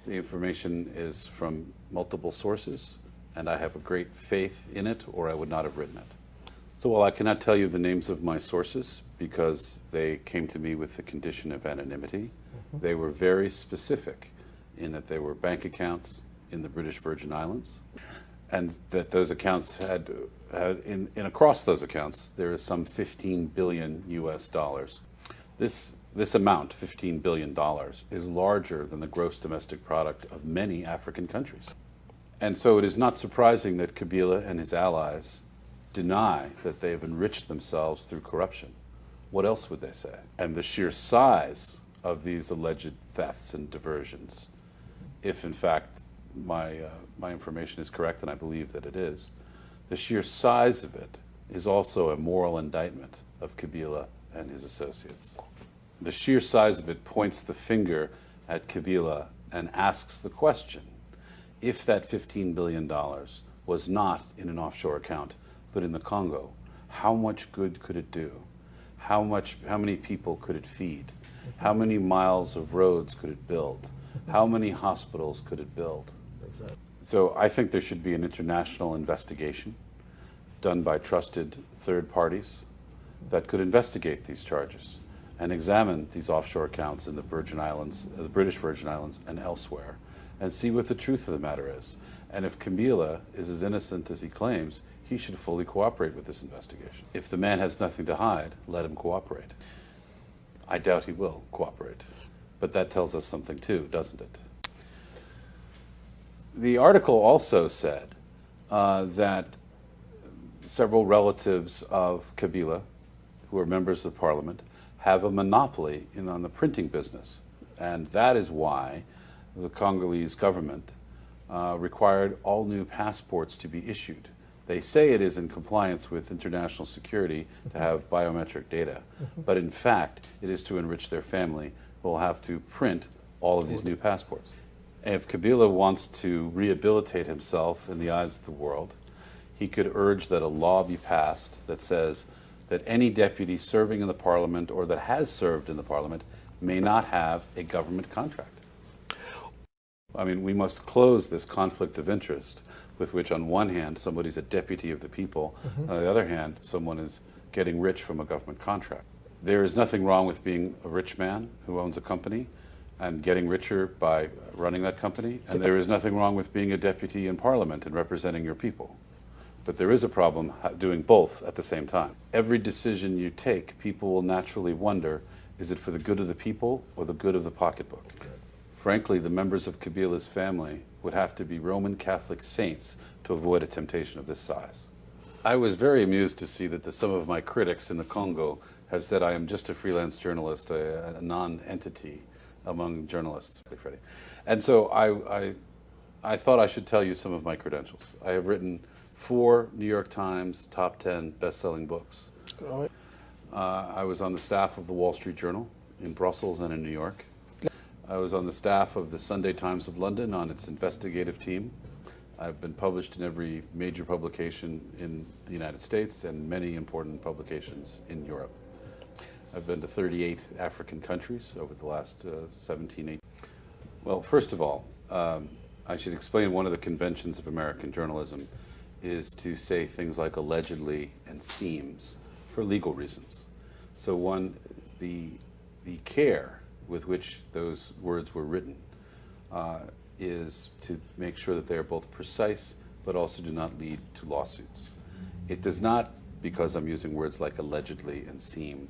The information is from multiple sources, and I have a great faith in it, or I would not have written it. So while I cannot tell you the names of my sources because they came to me with the condition of anonymity, they were very specific in that they were bank accounts in the British Virgin Islands, and that those accounts had across those accounts there is some 15 billion US dollars. This amount, $15 billion, is larger than the gross domestic product of many African countries. And so it is not surprising that Kabila and his allies deny that they have enriched themselves through corruption. What else would they say? And the sheer size of these alleged thefts and diversions, if in fact my information is correct, and I believe that it is, the sheer size of it is also a moral indictment of Kabila and his associates. The sheer size of it points the finger at Kabila and asks the question, if that $15 billion was not in an offshore account, but in the Congo, how much good could it do? How many people could it feed? How many miles of roads could it build? How many hospitals could it build? Exactly. So I think there should be an international investigation done by trusted third parties that could investigate these charges and examine these offshore accounts in the Virgin Islands, the British Virgin Islands and elsewhere, and see what the truth of the matter is. And if Kabila is as innocent as he claims, he should fully cooperate with this investigation. If the man has nothing to hide, let him cooperate. I doubt he will cooperate. But that tells us something too, doesn't it? The article also said that several relatives of Kabila, who are members of parliament, have a monopoly on the printing business. And that is why the Congolese government required all new passports to be issued. They say it is in compliance with international security to have biometric data, but in fact, it is to enrich their family who will have to print all of these new passports. And if Kabila wants to rehabilitate himself in the eyes of the world, he could urge that a law be passed that says that any deputy serving in the parliament or that has served in the parliament may not have a government contract. I mean, we must close this conflict of interest with which on one hand somebody's a deputy of the people, and on the other hand someone is getting rich from a government contract. There is nothing wrong with being a rich man who owns a company and getting richer by running that company, and there is nothing wrong with being a deputy in parliament and representing your people. But there is a problem doing both at the same time. Every decision you take, people will naturally wonder, is it for the good of the people or the good of the pocketbook? Frankly, the members of Kabila's family would have to be Roman Catholic saints to avoid a temptation of this size. I was very amused to see that some of my critics in the Congo have said I am just a freelance journalist, a non-entity among journalists. And so I thought I should tell you some of my credentials. I have written 4 New York Times top 10 best-selling books. I was on the staff of the Wall Street Journal in Brussels and in New York. I was on the staff of the Sunday Times of London on its investigative team. I've been published in every major publication in the United States and many important publications in Europe. I've been to 38 African countries over the last 17, 18. Well, first of all, I should explain one of the conventions of American journalism is to say things like allegedly and seems for legal reasons. So the care with which those words were written is to make sure that they are both precise but also do not lead to lawsuits. It does not, because I'm using words like allegedly and seem,